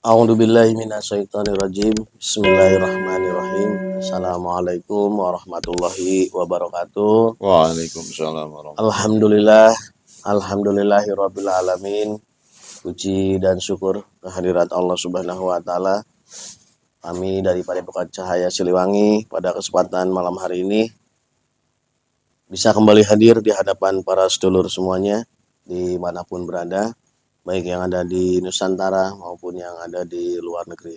A'udzubillahi minasyaitonirrajim. Bismillahirrahmanirrahim. Assalamualaikum warahmatullahi wabarakatuh. Waalaikumsalam warahmatullahi Alhamdulillah, alhamdulillahirabbil alamin. Puji dan syukur kehadirat Allah Subhanahu wa taala. Kami dari Padepokan Cahaya Siliwangi pada kesempatan malam hari ini bisa kembali hadir di hadapan para sedulur semuanya dimanapun berada, baik yang ada di Nusantara maupun yang ada di luar negeri.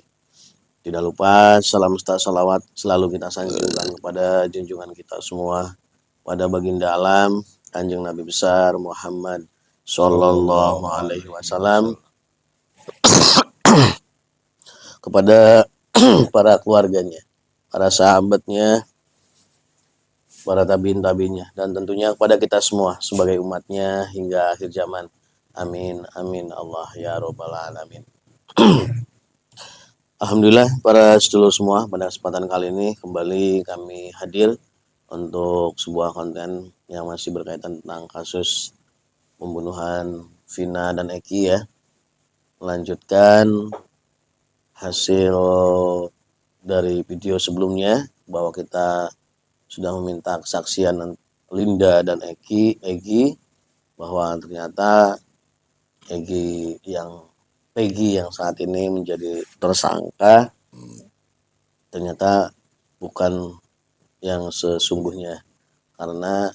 Tidak lupa salam salawat selalu kita sanjungkan kepada junjungan kita semua, pada baginda alam Kanjeng Nabi besar Muhammad Sallallahu Alaihi Wasallam, kepada para keluarganya, para sahabatnya, para tabiin-tabiinnya, dan tentunya kepada kita semua sebagai umatnya hingga akhir zaman. Amin, amin, Allah ya robbal alamin. Alhamdulillah para sedulur semua, pada kesempatan kali ini kembali kami hadir untuk sebuah konten yang masih berkaitan tentang kasus pembunuhan Vina dan Eki ya. Melanjutkan hasil dari video sebelumnya bahwa kita sudah meminta kesaksian Linda dan Egi bahwa ternyata Peggy yang saat ini menjadi tersangka ternyata bukan yang sesungguhnya, karena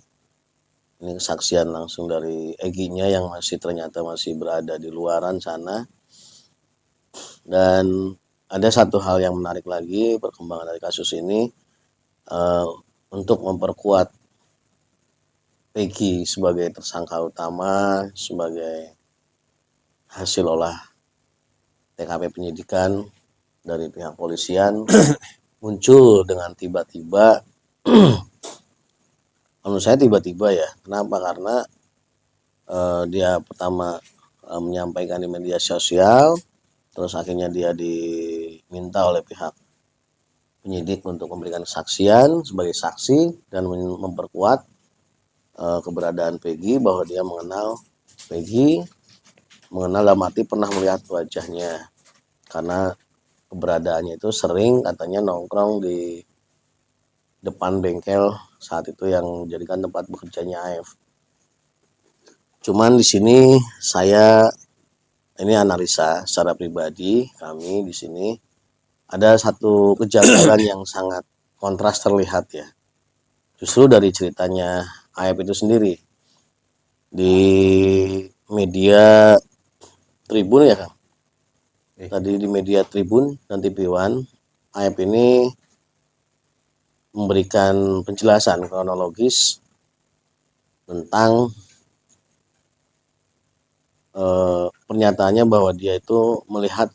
ini kesaksian langsung dari Eginya yang ternyata masih berada di luaran sana. Dan ada satu hal yang menarik lagi perkembangan dari kasus ini, untuk memperkuat Peggy sebagai tersangka utama, sebagai hasil olah TKP penyidikan dari pihak polisian muncul dengan tiba-tiba. Menurut saya tiba-tiba ya. Kenapa? Karena dia pertama menyampaikan di media sosial, terus akhirnya dia diminta oleh pihak penyidik untuk memberikan kesaksian sebagai saksi dan memperkuat keberadaan Peggy, bahwa dia mengenal Peggy, dalam arti pernah melihat wajahnya, karena keberadaannya itu sering katanya nongkrong di depan bengkel saat itu yang menjadikan tempat bekerjanya AF. Cuman di sini ini analisa secara pribadi kami di sini ada satu kejanggalan yang sangat kontras terlihat ya. Justru dari ceritanya AF itu sendiri di media Tribun ya Kang. Tadi di media Tribun dan TV One, AF ini memberikan penjelasan kronologis tentang pernyataannya bahwa dia itu melihat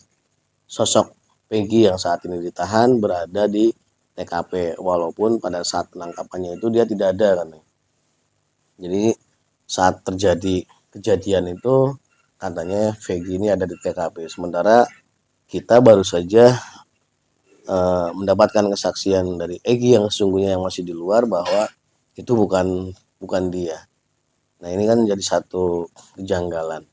sosok Peggy yang saat ini ditahan berada di TKP, walaupun pada saat penangkapannya itu dia tidak ada kan. Jadi saat terjadi kejadian itu katanya Peggy ini ada di TKP, sementara kita baru saja mendapatkan kesaksian dari Egi yang sesungguhnya yang masih di luar bahwa itu bukan dia. Nah, ini kan jadi satu kejanggalan.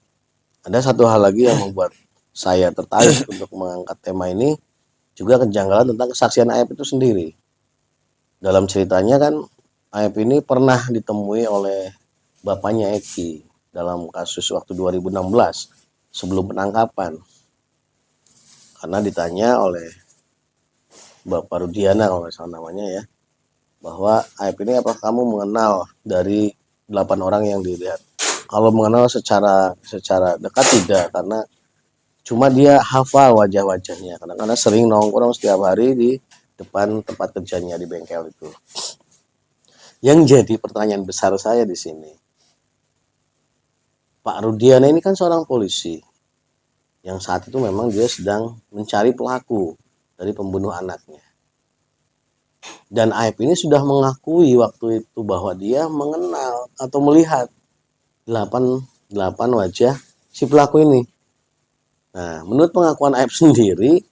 Ada satu hal lagi yang membuat saya tertarik untuk mengangkat tema ini, juga kejanggalan tentang kesaksian AF itu sendiri. Dalam ceritanya kan AF ini pernah ditemui oleh bapaknya Eki dalam kasus waktu 2016 sebelum penangkapan. Karena ditanya oleh Bapak Rudiana kalau nggak salah namanya ya, bahwa AF ini apakah kamu mengenal dari 8 orang yang dilihat? Kalau mengenal secara dekat tidak, karena cuma dia hafal wajah-wajahnya karena sering nongkrong setiap hari di depan tempat kerjanya di bengkel itu. Yang jadi pertanyaan besar saya di sini, Pak Rudiana ini kan seorang polisi yang saat itu memang dia sedang mencari pelaku dari pembunuh anaknya. Dan AF ini sudah mengakui waktu itu bahwa dia mengenal atau melihat 8 wajah si pelaku ini. Nah, menurut pengakuan AF sendiri,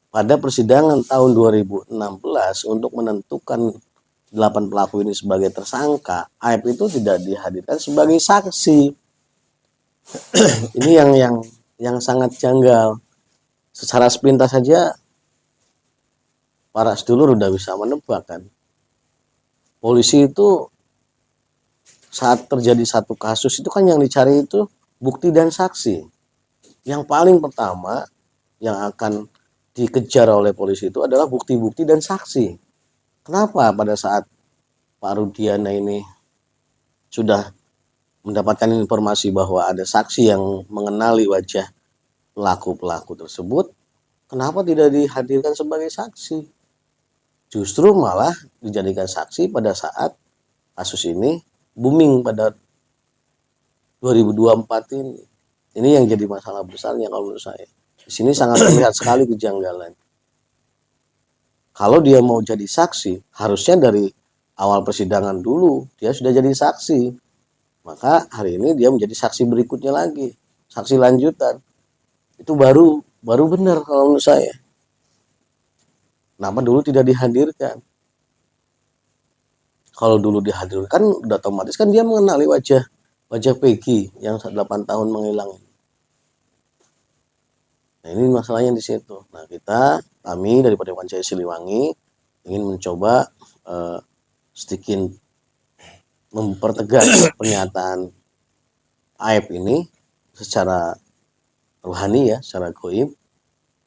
pada persidangan tahun 2016 untuk menentukan 8 pelaku ini sebagai tersangka, AF itu tidak dihadirkan sebagai saksi. Ini yang sangat janggal. secara sepintas saja para sedulur udah bisa menebak kan. Polisi itu saat terjadi satu kasus itu kan yang dicari itu bukti dan saksi. Yang paling pertama yang akan dikejar oleh polisi itu adalah bukti-bukti dan saksi. Kenapa pada saat Pak Rudiana ini sudah mendapatkan informasi bahwa ada saksi yang mengenali wajah pelaku-pelaku tersebut, kenapa tidak dihadirkan sebagai saksi? Justru malah dijadikan saksi pada saat kasus ini booming pada 2024 ini. Ini yang jadi masalah besarnya kalau menurut saya. Di sini sangat terlihat sekali kejanggalan. Kalau dia mau jadi saksi, harusnya dari awal persidangan dulu dia sudah jadi saksi. Maka hari ini dia menjadi saksi berikutnya lagi, saksi lanjutan. Itu baru benar kalau menurut saya. Kenapa dulu tidak dihadirkan? Kalau dulu dihadirkan, udah otomatis kan dia mengenali wajah Peggy yang 8 tahun menghilang. Nah, ini masalahnya di situ. Nah, kami dari Padepokan Jaya Siliwangi ingin mencoba sedikit mempertegas pernyataan Aib ini secara rohani ya, secara goib.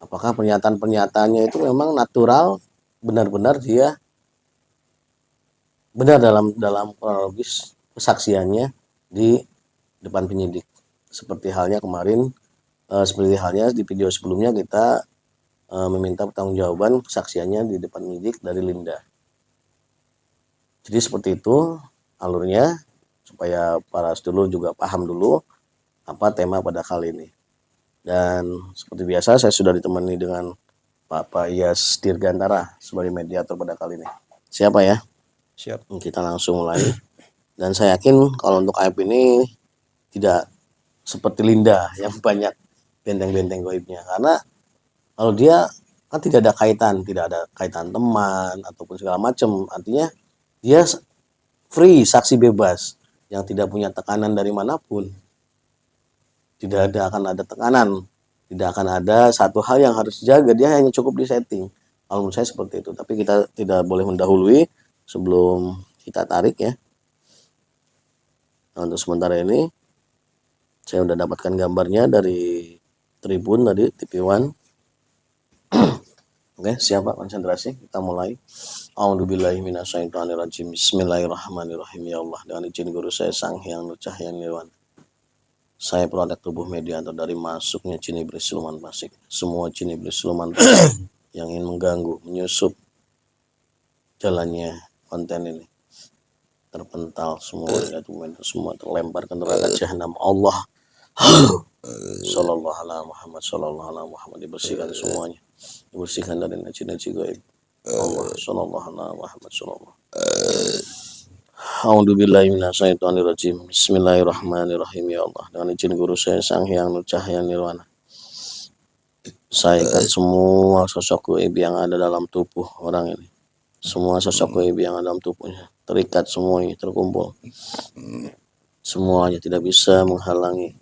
Apakah pernyataan-pernyataannya itu memang natural, benar-benar dia benar dalam kronologis kesaksiannya di depan penyidik. Seperti halnya di video sebelumnya kita meminta pertanggungjawaban kesaksiannya di depan penyidik dari Linda. Jadi seperti itu alurnya supaya para sedulur juga paham dulu apa tema pada kali ini. Dan seperti biasa saya sudah ditemani dengan Pak Iyas Dirgantara sebagai mediator pada kali ini. Siapa ya? Siap. Kita langsung mulai. Dan saya yakin kalau untuk Aib ini tidak seperti Linda yang banyak benteng-benteng goibnya. Karena kalau dia kan tidak ada kaitan teman ataupun segala macam. Artinya dia free, saksi bebas yang tidak punya tekanan dari manapun. Tidak akan ada tekanan, tidak akan ada satu hal yang harus dijaga, dia hanya cukup disetting. Kalau menurut saya seperti itu, tapi kita tidak boleh mendahului sebelum kita tarik ya. Nah, untuk sementara ini saya sudah dapatkan gambarnya dari Tribun tadi, TV One. Oke, siap Pak, konsentrasi, kita mulai. A'udzubillahi minasyaitonirrajim. Bismillahirrahmanirrahim. Ya Allah, dengan izin guru saya Sang Hyang Nur Cahya Nirwana, saya produk tubuh mediator dari masuknya jin iblis siluman fasik. Semua jin iblis siluman fasik yang ingin mengganggu, menyusup jalannya konten ini terpental semua, semua terlempar ke neraka jahanam. Allah Sallallahu alaihi Muhammad, Sallallahu alaihi Muhammad, dibersihkan semuanya, dibersihkan dari najis-najis gaib. Allah Sallallahu alaihi Muhammad, Sallallahu. A'udzubillahi minasyaitonirrajim. Bismillahirrahmanirrahim. Ya Allah, dengan izin guru saya Sang Hyang Nur Cahya Nirwana, saya ikat semua sosok gaib yang ada dalam tubuh orang ini. Semua sosok gaib yang ada dalam tubuhnya terikat semuanya, terkumpul. Semuanya tidak bisa menghalangi,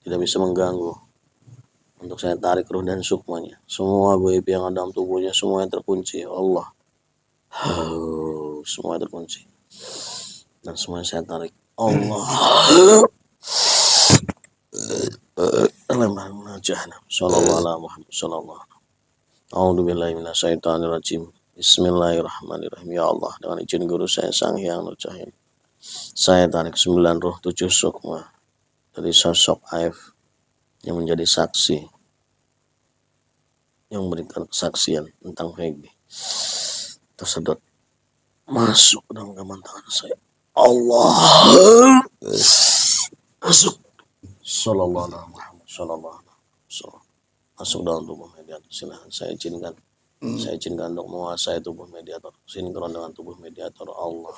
tidak bisa mengganggu untuk saya tarik ruh dan sukmanya. Semua gaib yang ada dalam tubuhnya semuanya terkunci. Allah, semua terkunci dan semuanya saya tarik. Allah lembah jahanam. Sallallahu alaihi Muhammad, sallallahu. A'udzubillahi minasyaitonirrajim. Bismillahirrahmanirrahim. Ya Allah, dengan izin guru saya Sang Hyang Nur Cahya, saya tarik 9 roh 7 sukma dari sosok Aib yang menjadi saksi, yang memberikan kesaksian tentang Peggy, tersedot masuk ke dalam genggaman tangan saya. Allah masuk. Sallallahu alaihi Muhammad, sallallahu alaihi wasallam, masuk dalam tubuh mediator. Silahkan saya izinkan untuk menguasai tubuh mediator, sinkron dengan tubuh mediator. Allah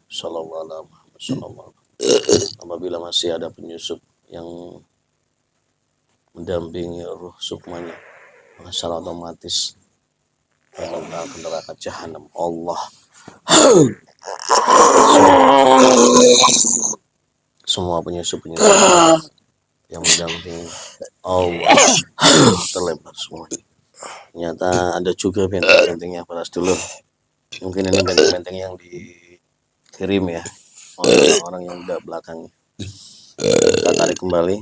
Sallallahu alaihi Muhammad, sallallahu. Apabila masih ada penyusup yang mendampingi ruh sukmanya, maka secara otomatis akan ke neraka jahanam. Allah semua penyusup yang mendampingi. Allah terlebar semua. Ternyata ada juga benteng-bentengnya para sedulur. Mungkin ini benteng-benteng yang dikirim ya oleh orang-orang yang udah belakangnya. Kita tarik kembali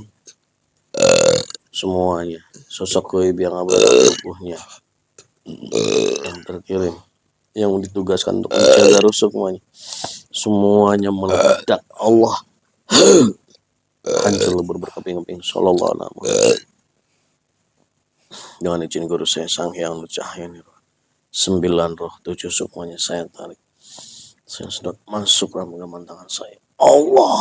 semuanya, sosok goib yang abadi tubuhnya yang terkirim, yang ditugaskan untuk menjaga rusuk semuanya meledak. Allah hancur lebur berkeping-keping. Sallallahu alaihi wasallam. Dengan izin guru saya Sang Hyang Cahaya Nirwana, 9 roh 7 semuanya saya tarik. Saya sedot masuk dalam genggaman tangan saya. Allah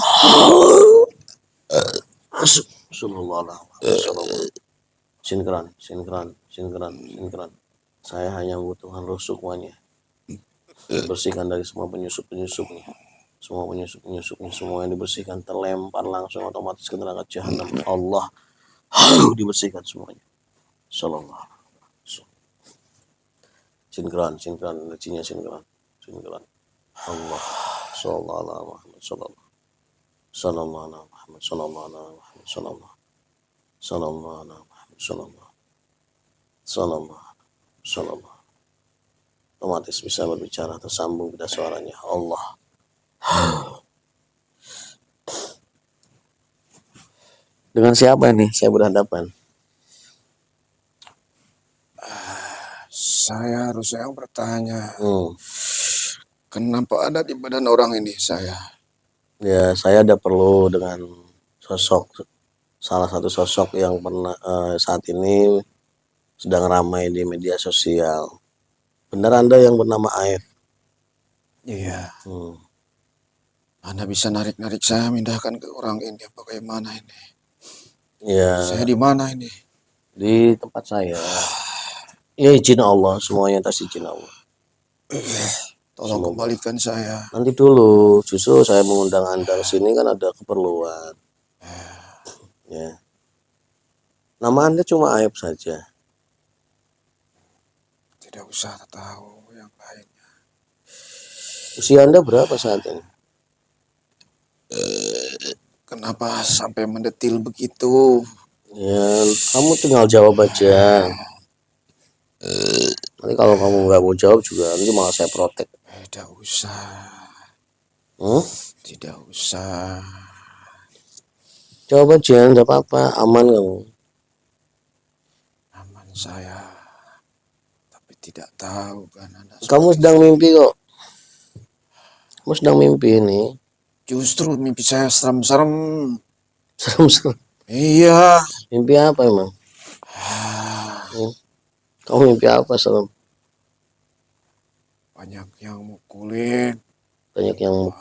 masuk. Sallallahu alaihi wasallam. Sinkran. Saya hanya membutuhkan roh semuanya. Bersihkan dari semua penyusup-penyusupnya. Semua penyusup-penyusupnya semua yang dibersihkan, terlempar langsung otomatis ke neraka jahanam. Allah dibersihkan semuanya. Sallallahu alaihi wasallam. Sinkran, energinya sinkran. Allah sallallahu alaihi wasallam. Sallallahu alaihi wasallam. Otomatis bisa berbicara, tersambung pada suaranya. Allah. Dengan siapa ini saya berhadapan? Saya harus yang bertanya, kenapa ada di badan orang ini saya? Ya, saya ada perlu dengan salah satu sosok yang pernah saat ini sedang ramai di media sosial. Benar Anda yang bernama Aif? Iya. Anda bisa narik-narik saya mindahkan ke orang ini. Bagaimana ini? Ya. Saya di mana ini? Di tempat saya. Ya izin Allah, semuanya atas izin Allah. Tolong kembalikan saya. Nanti dulu, justru saya mengundang Anda ke sini kan ada keperluan. Ya. Nama Anda cuma Aib saja. Tidak usah tahu yang lainnya. Usia Anda berapa saat ini? Kenapa sampai mendetil begitu? Ya, kamu tinggal jawab aja. Nanti kalau kamu nggak mau jawab juga nanti malah saya protek. Tidak usah. Tidak usah. Jawab aja, nggak apa-apa, aman kamu. Aman saya, tapi tidak tahu kan Anda. Kamu sedang mimpi kok. Kamu sedang mimpi ini. Justru mimpi saya serem-serem. Serem-serem. Iya. Mimpi apa emang? Kamu mimpi apa serem? Banyak yang mukulin. Banyak yang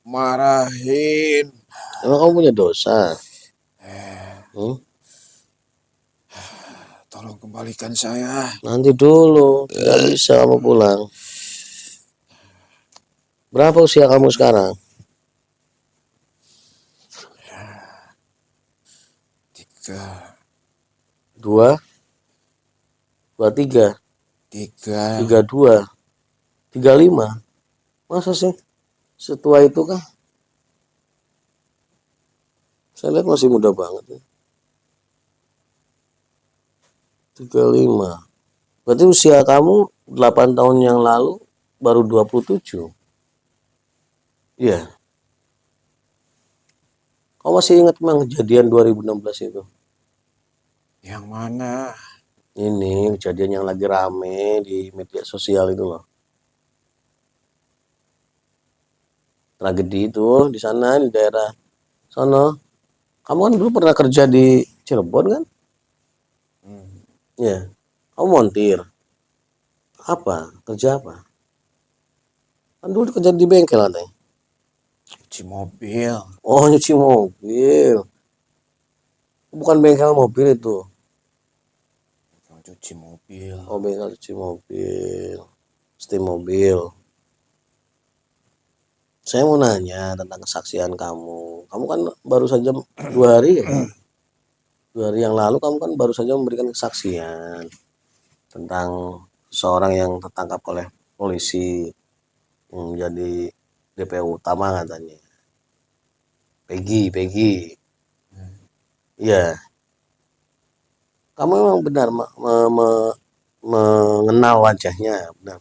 marahin. Emang kamu punya dosa? Tolong kembalikan saya. Nanti dulu, tidak bisa kamu pulang. Berapa usia kamu sekarang? 23, 32, 35. Masa sih setua itu kah? Saya lihat masih muda banget. 35. Berarti usia kamu 8 tahun yang lalu baru 27. Iya. Kamu masih ingat memang kejadian 2016 itu? Yang mana? Ini kejadian yang lagi rame di media sosial itu loh. Tragedi itu di sana, di daerah sono. Kamu kan dulu pernah kerja di Cirebon kan? Ya. Kamu montir. Apa? Kerja apa? Kan dulu kerja di bengkel katanya. Cuci mobil. Oh, nyuci mobil. Bukan bengkel mobil itu. Cuci mobil. Oh, bengkel cuci mobil. Setim mobil. Saya mau nanya tentang kesaksian kamu. Kamu kan baru saja 2 hari ya? 2 hari yang lalu kamu kan baru saja memberikan kesaksian tentang seorang yang tertangkap oleh polisi yang menjadi DPO utama katanya. Peggy. Iya, kamu memang benar mengenal wajahnya, benar.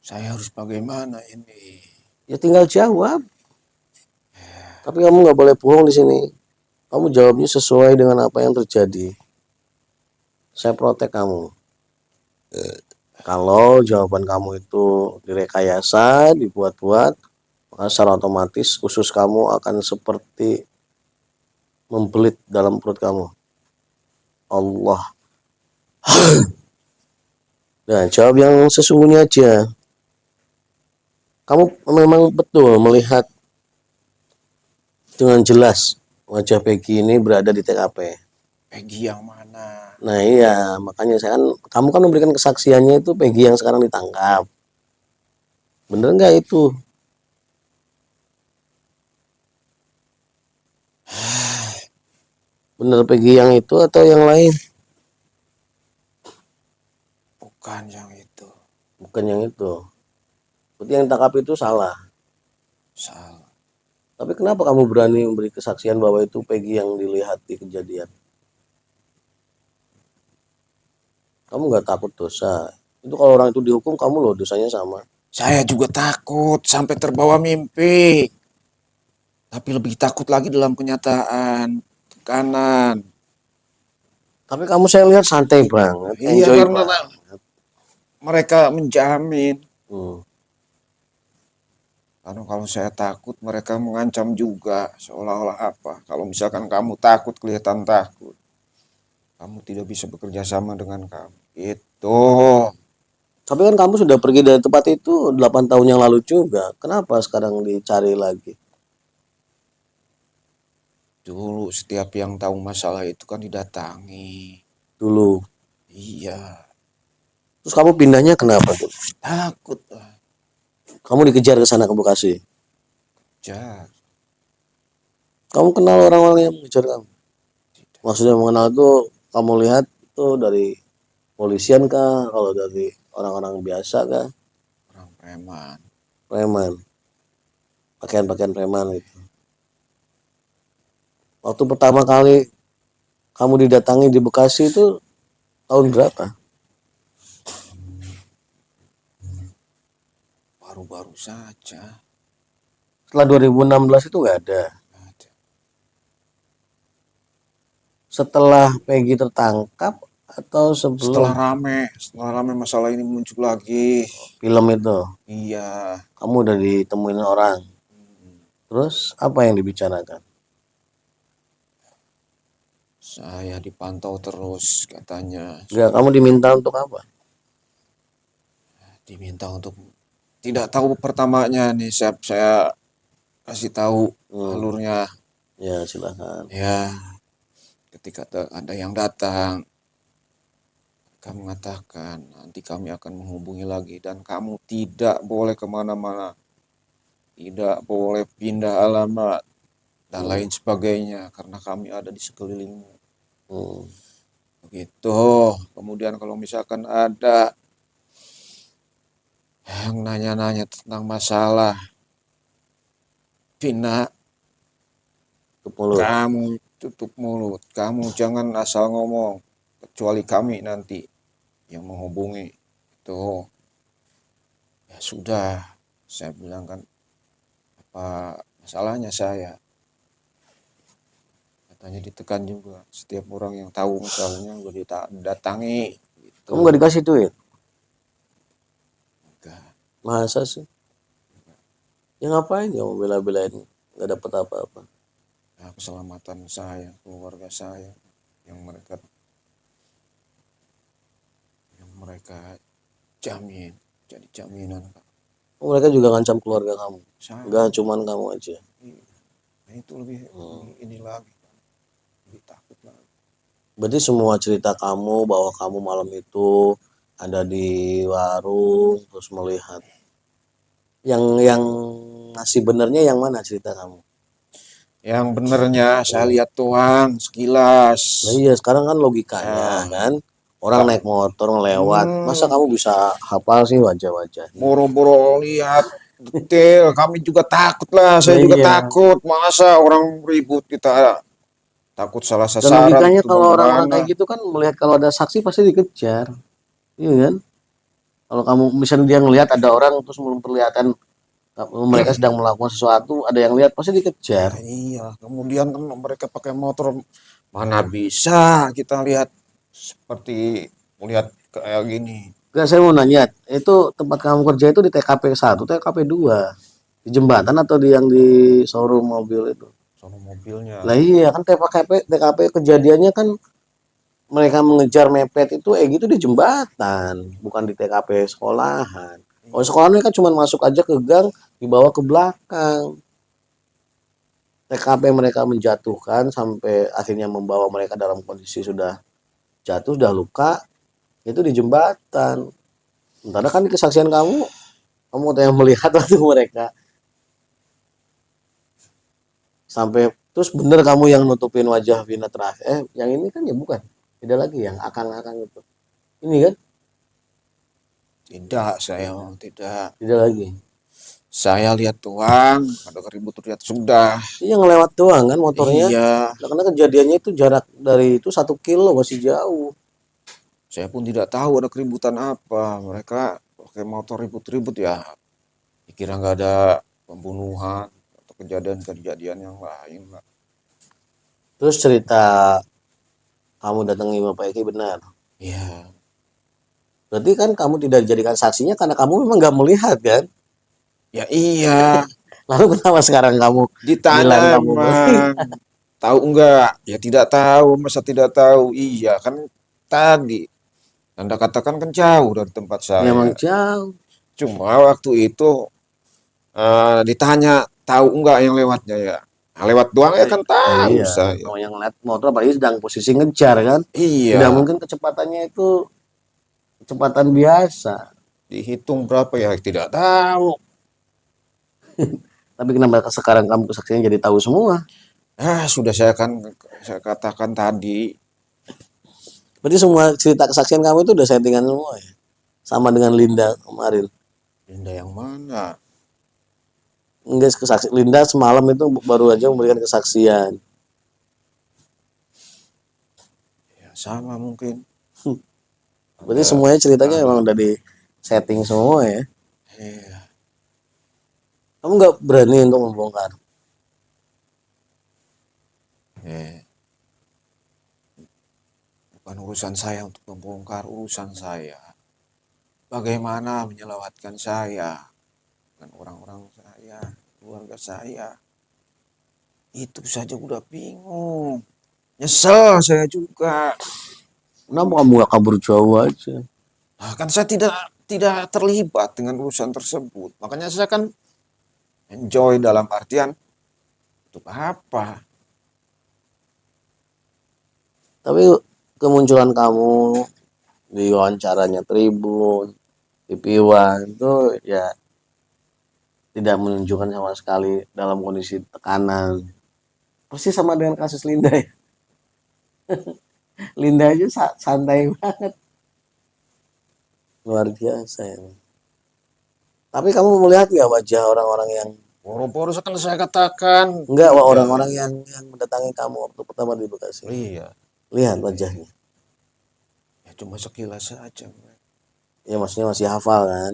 Saya harus bagaimana ini? Ya tinggal jawab. Tapi kamu nggak boleh bohong di sini. Kamu jawabnya sesuai dengan apa yang terjadi. Saya protek kamu. Kalau jawaban kamu itu direkayasa, dibuat-buat, maka secara otomatis usus kamu akan seperti membelit dalam perut kamu. Allah. Nah, jawab yang sesungguhnya aja. Kamu memang betul melihat dengan jelas wajah Peggy ini berada di TKP. Peggy yang mana? Nah iya, makanya kamu kan memberikan kesaksiannya itu Peggy yang sekarang ditangkap. Bener nggak itu? Bener Peggy yang itu atau yang lain? Bukan yang itu. Bukan yang itu. Berarti yang ditangkap itu salah. Salah. Tapi kenapa kamu berani memberi kesaksian bahwa itu Peggy yang dilihat di kejadian? Kamu nggak takut dosa? Itu kalau orang itu dihukum, kamu loh dosanya sama. Saya juga takut sampai terbawa mimpi. Tapi lebih takut lagi dalam kenyataan, tekanan. Tapi kamu saya lihat santai banget, Iya, enjoy karena banget. mereka menjamin. Hmm. Karena kalau saya takut, mereka mengancam juga. Seolah-olah apa? Kalau misalkan kamu takut, kelihatan takut. Kamu tidak bisa bekerja sama dengan kami. Itu. Tapi kan kamu sudah pergi dari tempat itu 8 tahun yang lalu juga. Kenapa sekarang dicari lagi? Dulu setiap yang tahu masalah itu kan didatangi. Dulu. Iya, Terus kamu pindahnya kenapa tuh? takut lah. Kamu dikejar ke sana ke Bekasi. Jar. Kamu kenal orang-orang yang mengejar kamu? Maksudnya mengenal itu kamu lihat itu dari polisian kah? Kalau dari orang-orang biasa kah? Orang preman. Preman. Pakaian-pakaian preman itu. Waktu pertama kali kamu didatangi di Bekasi itu tahun berapa? Baru-baru saja. Setelah 2016 itu nggak ada. Ada. Setelah Peggy tertangkap atau Setelah sebelum rame masalah ini muncul lagi. film itu? Iya. Kamu udah ditemuin orang. Terus apa yang dibicarakan? Saya dipantau terus katanya. Enggak, kamu diminta untuk apa? Diminta untuk tidak tahu pertamanya nih, saya kasih tahu alurnya. Ya, silakan. Ya, ketika ada yang datang, kamu mengatakan nanti kami akan menghubungi lagi dan kamu tidak boleh kemana-mana, tidak boleh pindah alamat dan lain sebagainya karena kami ada di sekelilingmu. Begitu. Kemudian kalau misalkan ada yang nanya-nanya tentang masalah Vina, kamu tutup mulut. Kamu jangan asal ngomong. Kecuali kami nanti yang menghubungi. Itu. Ya sudah. Saya bilang kan, apa masalahnya saya? Katanya ditekan juga. Setiap orang yang tahu masalahnya udah didatangi. Gitu. Kamu gak dikasih duit? Enggak. Masa sih? Ya ngapain kamu bela-belain? Gak dapet apa-apa. Ya, keselamatan saya, keluarga saya yang mereka jamin, jadi jaminan. Mereka juga ngancam keluarga kamu. Saya, Enggak cuman kamu aja. nah itu lebih ini lagi, lebih takut lagi. Berarti semua cerita kamu bahwa kamu malam itu ada di warung terus melihat yang ngasih benernya yang mana cerita kamu? Yang benernya saya lihat doang sekilas. Nah iya sekarang kan logikanya kan orang naik motor ngelewat, masa kamu bisa hafal sih wajah-wajah? Boro-boro lihat detail, kami juga takut lah, saya juga iya. takut. Masa orang ribut kita takut salah Dan sasaran logikanya atau kalau orang-orang bagaimana. kayak gitu kan melihat kalau ada saksi pasti dikejar, iya kan? Kalau kamu misalnya dia ngelihat ada orang terus belum perlihatan mereka sedang melakukan sesuatu, ada yang lihat pasti Ya dikejar. iya, kemudian kan mereka pakai motor, mana bisa kita lihat seperti melihat kayak gini. Enggak, saya mau nanya, itu tempat kamu kerja itu di TKP 1, TKP 2, di jembatan atau di yang di showroom mobil itu? Sono mobilnya. Lah iya kan TKP kejadiannya kan mereka mengejar mepet itu gitu di jembatan, bukan di TKP sekolahan. Kalau Iya. sekolahan kan cuma masuk aja ke gang, dibawa ke belakang. TKP mereka menjatuhkan sampai akhirnya membawa mereka dalam kondisi sudah jatuh, sudah luka, itu di jembatan. Sementara kan di kesaksian kamu yang melihat waktu mereka sampai terus bener kamu yang nutupin wajah Vina terakhir. Yang ini kan ya bukan. Beda lagi yang akang-akang itu. Ini kan Tidak, saya tidak. beda lagi. Saya lihat doang, ada keribut lihat sudah. Ini yang lewat doang kan motornya. Iya, Nah, karena kejadiannya itu jarak dari itu 1 kilo masih jauh. saya pun tidak tahu ada keributan apa. Mereka pakai motor ribut-ribut ya. Dikira nggak ada pembunuhan atau kejadian-kejadian yang lain, Pak. Terus cerita kamu datangi Bapak Eki benar. Iya, Berarti kan kamu tidak dijadikan saksinya karena kamu memang nggak melihat kan? ya iya. Lalu kenapa sekarang kamu bilang Ditanya kamu melihat? emang tahu enggak? Ya tidak tahu, masa tidak tahu? Iya kan tadi Anda katakan kan jauh dari tempat Ya saya. emang jauh. Cuma waktu itu ditanya tahu enggak yang lewatnya ya. Nah, lewat doang ya kan tahu Iya, saya. kalau yang lihat motor apalagi sedang posisi ngejar kan, tidak Iya, mungkin kecepatannya itu kecepatan biasa. dihitung berapa ya tidak tahu. Tapi kenapa sekarang kamu kesaksian jadi tahu semua? Sudah saya katakan tadi. Berarti semua cerita kesaksian kamu itu udah settingan semua ya? Sama dengan Linda kemarin. Linda yang mana? Enggak, Linda semalam itu baru aja memberikan kesaksian. Ya sama mungkin. Berarti Ada semuanya ceritanya emang salah. udah di setting semua ya. Iya. Kamu nggak berani untuk membongkar. Eh, bukan urusan saya untuk membongkar, urusan saya. Bagaimana menyelamatkan saya dan orang-orang saya, keluarga saya. Itu saja udah bingung. Nyesel saya juga. Kenapa kamu nggak kabur jauh aja? Nah, kan saya tidak terlibat dengan urusan tersebut. Makanya saya kan enjoy dalam artian untuk apa? Tapi kemunculan kamu di wawancaranya Tribun, TV One itu ya tidak menunjukkan sama sekali dalam kondisi tekanan. Persis sama dengan kasus Linda ya. Linda aja santai banget. Luar biasa ya. Tapi kamu melihat nggak wajah orang-orang yang Boro-boro kan saya katakan enggak, tidak. orang-orang yang mendatangi kamu waktu pertama di Bekasi? Iya, Lihat wajahnya. ya cuma sekilas saja. Ya maksudnya masih hafal kan?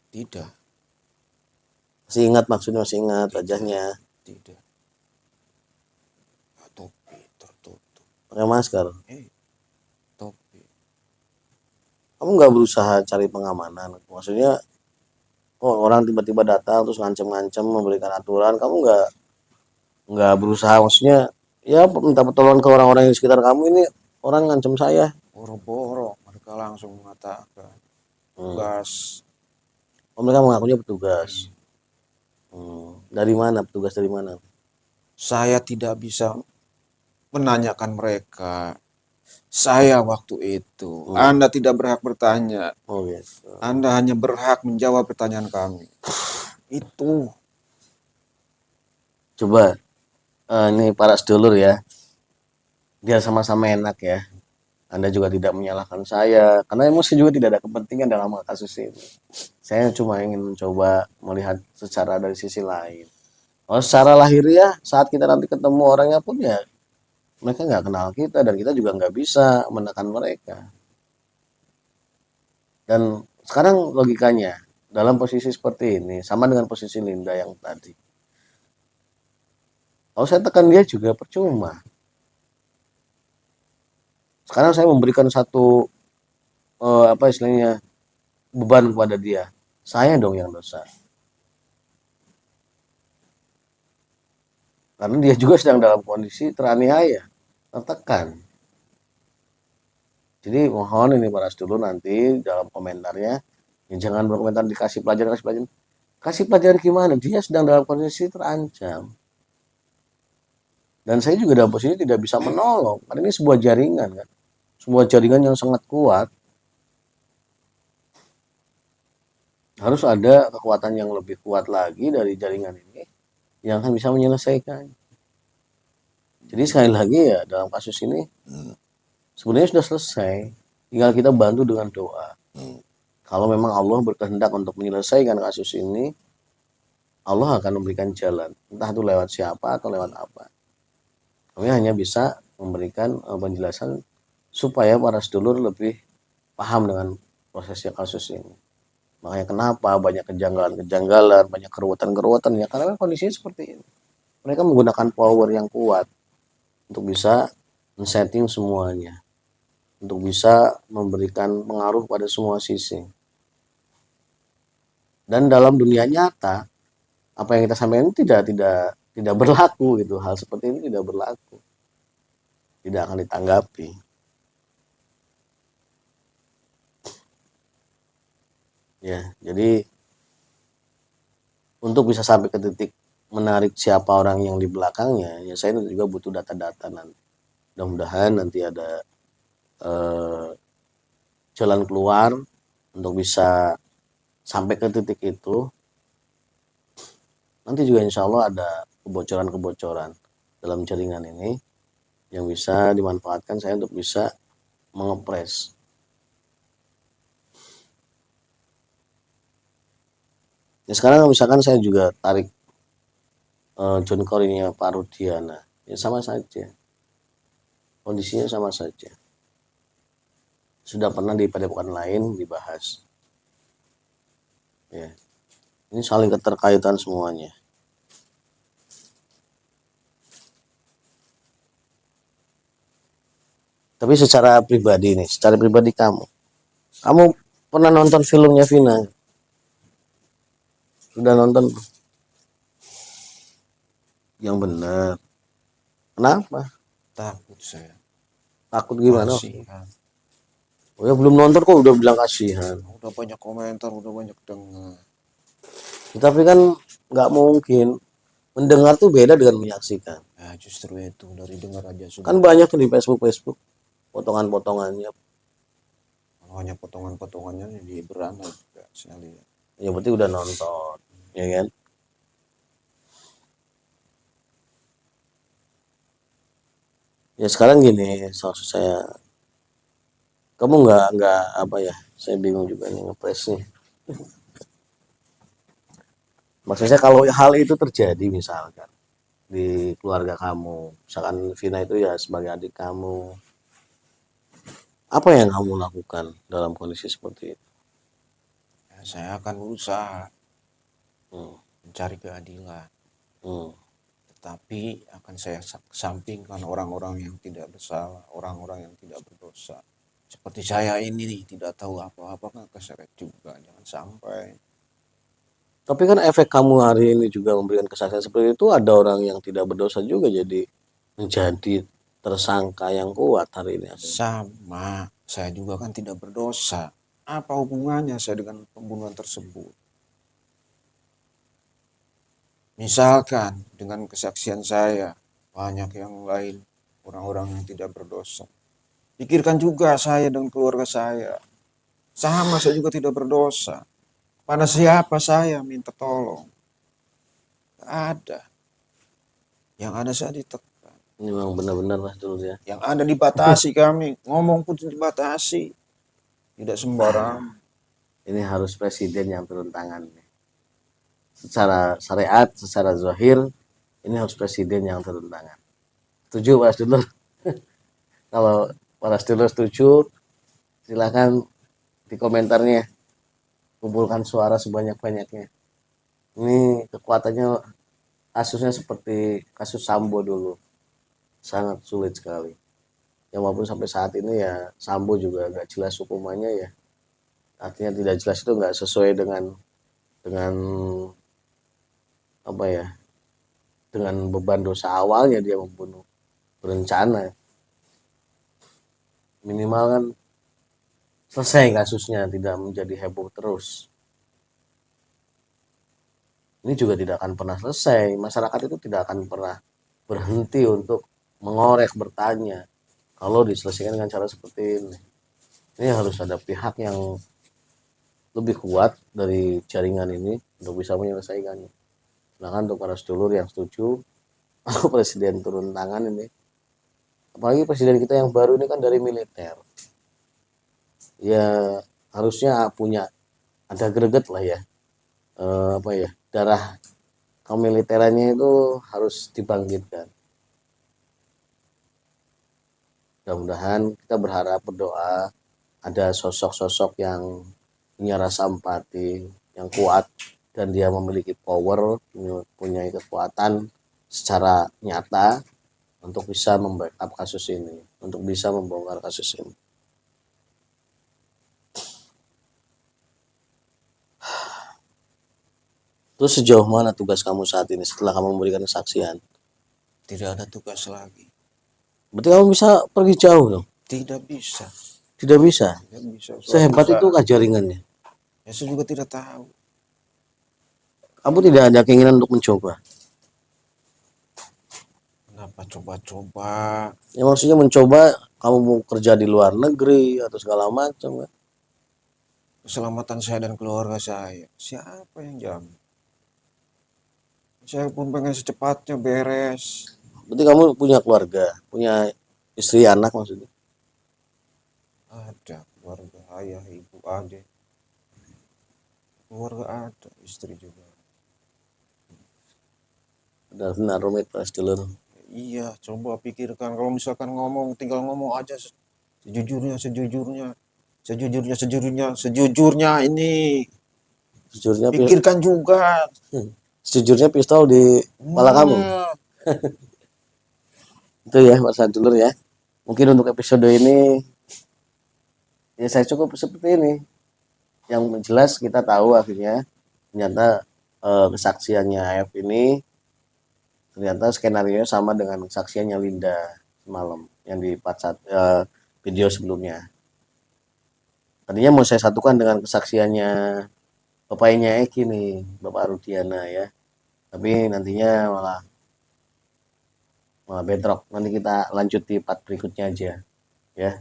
Tidak, Masih ingat, maksudnya masih ingat tidak, wajahnya. tidak. Topi tertutup. Pakai masker. Topi. Kamu nggak berusaha cari pengamanan? Maksudnya, oh orang tiba-tiba datang terus ngancem-ngancem memberikan aturan, kamu nggak berusaha, maksudnya ya minta pertolongan ke orang-orang yang sekitar kamu, ini orang ngancem saya. Boro-boro mereka langsung mengatakan Hmm. tugas. Oh, mereka mengakunya petugas. Dari mana petugas, dari mana? Saya tidak bisa menanyakan mereka. Saya waktu itu, Anda tidak berhak bertanya. Oh gitu. Anda hanya berhak menjawab pertanyaan kami. Itu. Coba ini para sedulur ya, biar sama-sama enak ya. Anda juga tidak menyalahkan saya karena emosi juga tidak ada kepentingan dalam kasus ini. Saya cuma ingin mencoba melihat secara dari sisi lain. Oh, secara lahiriah saat kita nanti ketemu orangnya pun ya Mereka nggak kenal kita dan kita juga nggak bisa menekan mereka. Dan sekarang logikanya dalam posisi seperti ini sama dengan posisi Linda yang tadi. Kalau saya tekan dia juga percuma. Sekarang saya memberikan satu apa istilahnya beban kepada dia. Saya dong yang dosa. Karena dia juga sedang dalam kondisi teraniaya, tertekan. Jadi mohon ini para dulu nanti dalam komentarnya, ya jangan berkomentar dikasih pelajaran, kasih pelajaran. Kasih pelajaran gimana? Dia sedang dalam kondisi terancam. Dan saya juga dalam posisi tidak bisa menolong. Karena ini sebuah jaringan kan. Sebuah jaringan yang sangat kuat. Harus ada kekuatan yang lebih kuat lagi dari jaringan ini yang akan bisa menyelesaikan. Jadi sekali lagi ya dalam kasus ini sebenarnya sudah selesai. Tinggal kita bantu dengan doa. Kalau memang Allah berkehendak untuk menyelesaikan kasus ini, Allah akan memberikan jalan. Entah itu lewat siapa atau lewat apa. Kami hanya bisa memberikan penjelasan supaya para sedulur lebih paham dengan prosesnya kasus ini. Makanya kenapa banyak kejanggalan-kejanggalan, banyak keruwetan-keruwetan ya karena kondisinya seperti ini. Mereka menggunakan power yang kuat untuk bisa men-setting semuanya, untuk bisa memberikan pengaruh pada semua sisi. Dan dalam dunia nyata, apa yang kita sampaikan tidak berlaku gitu. Hal seperti ini tidak berlaku, tidak akan ditanggapi. Ya, jadi untuk bisa sampai ke titik menarik siapa orang yang di belakangnya, ya saya juga butuh data-data nanti. Mudah-mudahan nanti ada jalan keluar untuk bisa sampai ke titik itu. Nanti juga insya Allah ada kebocoran-kebocoran dalam jaringan ini yang bisa dimanfaatkan saya untuk bisa mengepres. Ya sekarang misalkan saya juga tarik John Corey-nya Pak Rudiana, ya sama saja. Kondisinya sama saja. Sudah pernah di padepokan lain dibahas. Ya. Ini saling keterkaitan semuanya. Tapi secara pribadi nih, secara pribadi kamu pernah nonton filmnya Vina? Sudah nonton? Yang benar. Kenapa? Takut saya. Takut gimana? Kasihan. Oh ya belum nonton kok udah bilang kasihan. Udah banyak komentar, udah banyak dengar. Tapi kan nggak mungkin. Mendengar tuh beda dengan menyaksikan. Ya justru itu dari dengar aja sudah. Kan banyak tuh di Facebook potongan-potongannya. Hanya potongan-potongannya di beranda juga saya lihat. Ya berarti udah nonton, ya kan? Ya sekarang gini, maksud saya, kamu nggak apa ya? Saya bingung juga nih ngepresnya. Maksudnya kalau hal itu terjadi misalkan di keluarga kamu, misalkan Vina itu ya sebagai adik kamu, apa yang kamu lakukan dalam kondisi seperti itu? Ya, saya akan berusaha mencari keadilan. Tetapi akan saya kesampingkan orang-orang yang tidak bersalah, orang-orang yang tidak berdosa. Seperti saya ini nih, tidak tahu apa-apa kan keseret juga, jangan sampai. Tapi kan efek kamu hari ini juga memberikan kesaksian seperti itu, ada orang yang tidak berdosa juga jadi menjadi tersangka yang kuat hari ini. Sama, saya juga kan tidak berdosa. Apa hubungannya saya dengan pembunuhan tersebut? Misalkan dengan kesaksian saya, banyak yang lain, orang-orang yang tidak berdosa. Pikirkan juga saya dan keluarga saya. Sama, saya juga tidak berdosa. Pada siapa saya minta tolong? Tidak ada. Yang ada saya ditekan. Ini memang benar-benar lah dulu ya. Yang ada dibatasi kami. Ngomong pun dibatasi. Tidak sembarang. Ini harus presiden yang turun tangan. Secara syariat, secara zahir, ini harus presiden yang turun tangan. Setuju Pak Dulur? Kalau para sedulur setuju, silakan di komentarnya kumpulkan suara sebanyak-banyaknya. Ini kekuatannya kasusnya seperti kasus Sambo dulu, sangat sulit sekali. Ya walaupun sampai saat ini ya Sambo juga nggak jelas hukumannya ya. Artinya tidak jelas itu nggak sesuai dengan apa ya, dengan beban dosa awalnya dia membunuh berencana. Minimal kan selesai kasusnya, tidak menjadi heboh terus. Ini juga tidak akan pernah selesai. Masyarakat itu tidak akan pernah berhenti untuk mengorek, bertanya kalau diselesaikan dengan cara seperti ini. Ini harus ada pihak yang lebih kuat dari jaringan ini untuk bisa menyelesaikannya. Sedangkan untuk para sedulur yang setuju, kalau presiden turun tangan ini, apalagi presiden kita yang baru ini kan dari militer, ya harusnya punya ada greget lah ya, apa ya, darah kemiliterannya itu harus dibangkitkan. Mudah-mudahan kita berharap, berdoa ada sosok-sosok yang punya rasa empati yang kuat dan dia memiliki power, punya kekuatan secara nyata untuk bisa membackup kasus ini, untuk bisa membongkar kasus ini. Terus sejauh mana tugas kamu saat ini setelah kamu memberikan kesaksian? Tidak ada tugas lagi. Berarti kamu bisa pergi jauh dong? Tidak bisa. Tidak bisa? Tidak bisa. Sehebat itu kah jaringannya? Ya, saya juga tidak tahu. Kamu tidak ada keinginan untuk mencoba? Kenapa coba-coba? Ya maksudnya mencoba, kamu mau kerja di luar negeri atau segala macam kan? Keselamatan saya dan keluarga saya. Siapa yang jamin? Saya pun pengen secepatnya beres. Berarti kamu punya keluarga, punya istri, anak maksudnya? Ada keluarga, ayah, ibu, adik. Keluarga ada, istri juga. Benar-benar rumit Mas Dulur. Iya, coba pikirkan kalau misalkan ngomong, tinggal ngomong aja sejujurnya ini. Sejujurnya, Pikirkan juga. sejujurnya pistol di kepala kamu. Itu ya Mas Dulur ya. Mungkin untuk episode ini ya saya cukup seperti ini. Yang jelas kita tahu akhirnya ternyata kesaksiannya AF ini ternyata skenario sama dengan kesaksiannya Linda semalam yang di video sebelumnya. Tadinya mau saya satukan dengan kesaksiannya bapaknya Eki nih, Bapak Rudiana ya. Tapi nantinya malah bedrock. Nanti kita lanjut di part berikutnya aja ya.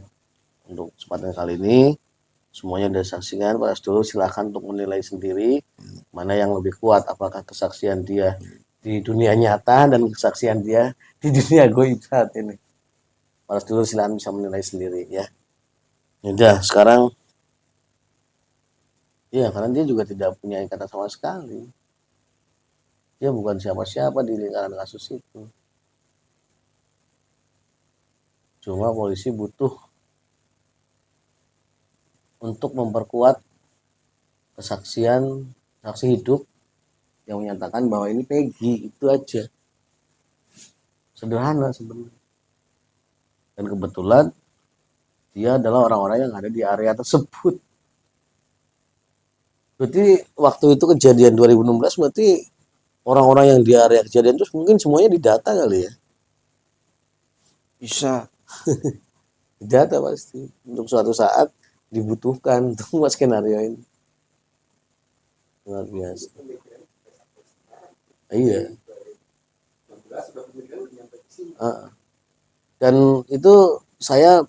Untuk kesempatan kali ini semuanya sudah saksikan, para sedulur silahkan untuk menilai sendiri mana yang lebih kuat, apakah kesaksian dia di dunia nyata dan kesaksian dia di dunia goib saat ini. Para sedulur silahkan bisa menilai sendiri ya. Udah sekarang ya, karena dia juga tidak punya ikatan sama sekali. Dia bukan siapa-siapa di lingkaran kasus itu. Cuma polisi butuh untuk memperkuat kesaksian saksi hidup yang menyatakan bahwa ini Peggy, itu aja. Sederhana sebenarnya. Dan kebetulan dia adalah orang-orang yang ada di area tersebut. Berarti waktu itu kejadian 2016 berarti orang-orang yang di area kejadian itu mungkin semuanya didata kali ya? Bisa. Didata pasti. Untuk suatu saat dibutuhkan untuk membuat skenario ini. Luar biasa. Iya. Dan itu saya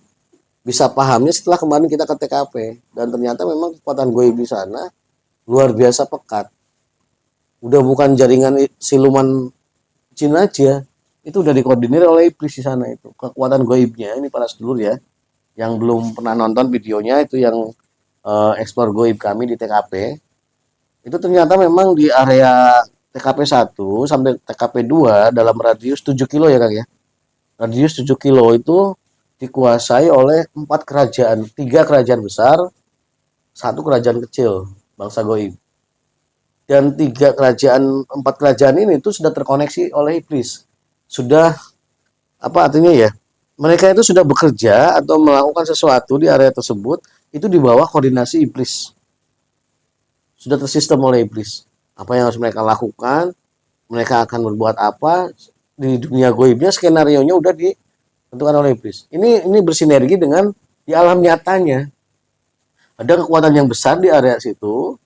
bisa pahamnya setelah kemarin kita ke TKP dan ternyata memang kekuatan goib di sana luar biasa pekat. Udah bukan jaringan siluman jin aja, itu udah dikoordinir oleh iblis di sana itu. Kekuatan goibnya ini para sedulur ya, yang belum pernah nonton videonya itu yang explore goib kami di TKP. Itu ternyata memang di area TKP 1 sampai TKP 2 dalam radius 7 kilo ya Kang ya. radius 7 kilo itu dikuasai oleh 4 kerajaan, 3 kerajaan besar, 1 kerajaan kecil, bangsa goib. Dan 4 kerajaan ini itu sudah terkoneksi oleh iblis. Sudah, apa artinya ya? Mereka itu sudah bekerja atau melakukan sesuatu di area tersebut itu di bawah koordinasi iblis. Sudah tersistem oleh iblis. Apa yang harus mereka lakukan, mereka akan berbuat apa di dunia goibnya, skenario-nya udah ditentukan oleh iblis. Ini bersinergi dengan di alam nyatanya. Ada kekuatan yang besar di area situ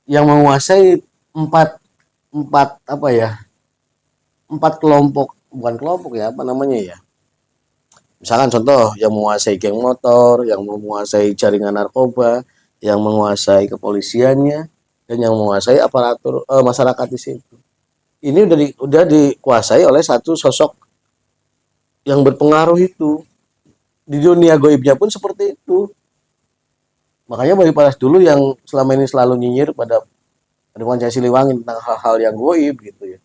yang menguasai empat empat apa ya? Empat kelompok, bukan kelompok ya, apa namanya ya? Misalkan contoh yang menguasai geng motor, yang menguasai jaringan narkoba, yang menguasai kepolisiannya, dan yang menguasai aparatur masyarakat di situ. Ini udah dikuasai oleh satu sosok yang berpengaruh itu. Di dunia goibnya pun seperti itu. Makanya Bali Paras dulu yang selama ini selalu nyinyir pada Paduka Siliwangi tentang hal-hal yang goib gitu ya.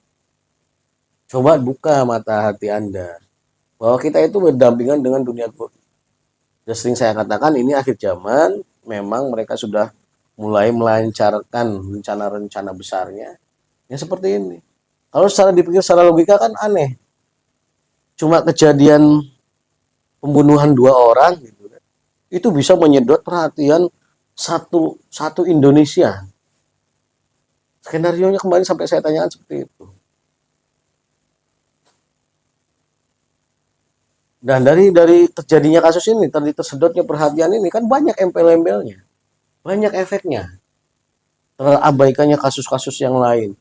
Coba buka mata hati Anda bahwa kita itu berdampingan dengan dunia goib. Dan sering saya katakan ini akhir zaman, memang mereka sudah mulai melancarkan rencana-rencana besarnya. Ya seperti ini. Kalau secara dipikir secara logika kan aneh. Cuma kejadian pembunuhan 2 orang gitu kan. Itu bisa menyedot perhatian satu Indonesia. Skenario-nya kemarin sampai saya tanyakan seperti itu. Dan dari terjadinya kasus ini, tadi tersedotnya perhatian ini kan banyak embel-embelnya, banyak efeknya, terabaikannya kasus-kasus yang lain.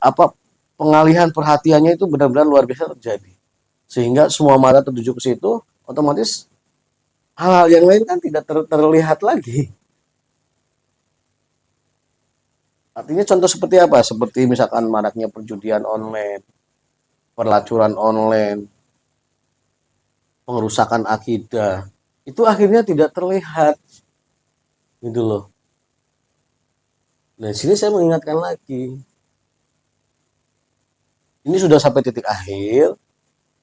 Apa pengalihan perhatiannya itu benar-benar luar biasa terjadi, sehingga semua mata tertuju ke situ, otomatis hal-hal yang lain kan tidak terlihat lagi. Artinya contoh seperti apa? Seperti misalkan maraknya perjudian online, pelacuran online, pengerusakan akidah, itu akhirnya tidak terlihat gitu loh. Nah, sini saya mengingatkan lagi, ini sudah sampai titik akhir,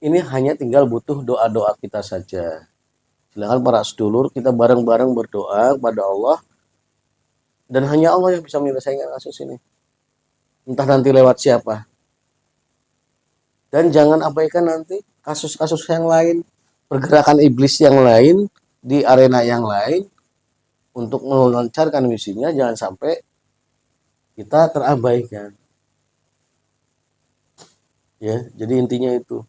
ini hanya tinggal butuh doa-doa kita saja. Silakan para sedulur kita bareng-bareng berdoa kepada Allah, dan hanya Allah yang bisa menyelesaikan kasus ini. Entah nanti lewat siapa. Dan jangan abaikan nanti kasus-kasus yang lain, pergerakan iblis yang lain di arena yang lain untuk melancarkan misinya, jangan sampai kita terabaikan. Ya, jadi intinya itu.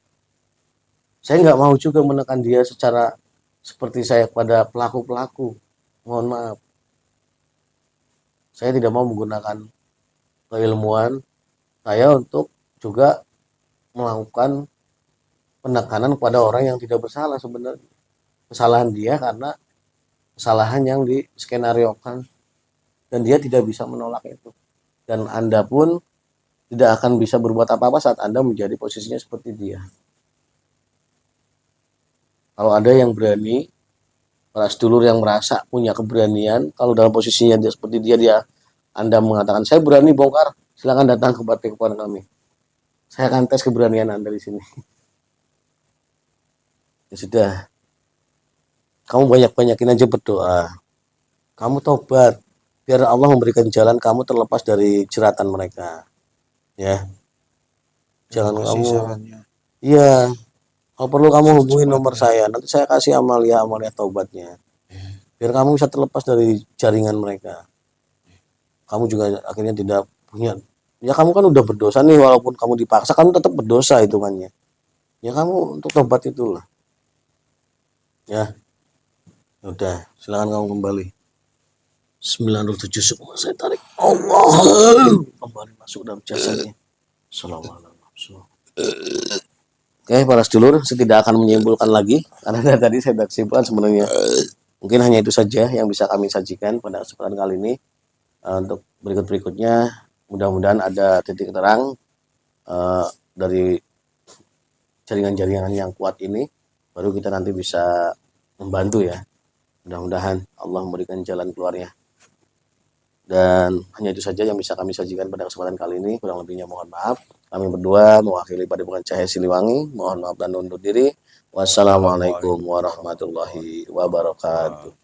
Saya nggak mau juga menekan dia secara seperti saya pada pelaku-pelaku. Mohon maaf. Saya tidak mau menggunakan keilmuan saya untuk juga melakukan penekanan kepada orang yang tidak bersalah sebenarnya. Kesalahan dia karena kesalahan yang diskenariokan dan dia tidak bisa menolak itu. Dan Anda pun tidak akan bisa berbuat apa-apa saat Anda menjadi posisinya seperti dia. Kalau ada yang berani, para sedulur yang merasa punya keberanian, kalau dalam posisinya dia seperti dia Anda mengatakan saya berani bongkar, silakan datang kepada kami. Saya akan tes keberanian Anda di sini. Ya sudah, kamu banyak-banyakin aja berdoa. Kamu tobat, biar Allah memberikan jalan kamu terlepas dari jeratan mereka. Ya, jangan kamu. Sarannya. Iya, kalau perlu kamu hubungi nomor saya. Nanti saya kasih amalia taubatnya. Biar kamu bisa terlepas dari jaringan mereka. Kamu juga akhirnya tidak punya. Ya kamu kan udah berdosa nih, walaupun kamu dipaksa, kamu tetap berdosa hitungannya. Ya kamu untuk tobat itulah. Ya, udah, silakan kamu kembali. 97 semua saya tarik. Allah kembali masuk dalam jasadnya. Assalamualaikum. Oke, para sedulur, saya tidak akan menyimpulkan lagi karena tadi saya sudah kesimpulan sebenarnya. Mungkin hanya itu saja yang bisa kami sajikan pada kesempatan kali ini. Untuk berikutnya, mudah-mudahan ada titik terang dari jaringan-jaringan yang kuat ini, baru kita nanti bisa membantu ya. Mudah-mudahan Allah memberikan jalan keluarnya. Dan hanya itu saja yang bisa kami sajikan pada kesempatan kali ini. Kurang lebihnya mohon maaf. Kami berdua mewakili Padepokan Cahaya Siliwangi, mohon maaf dan undur diri. Wassalamualaikum warahmatullahi wabarakatuh.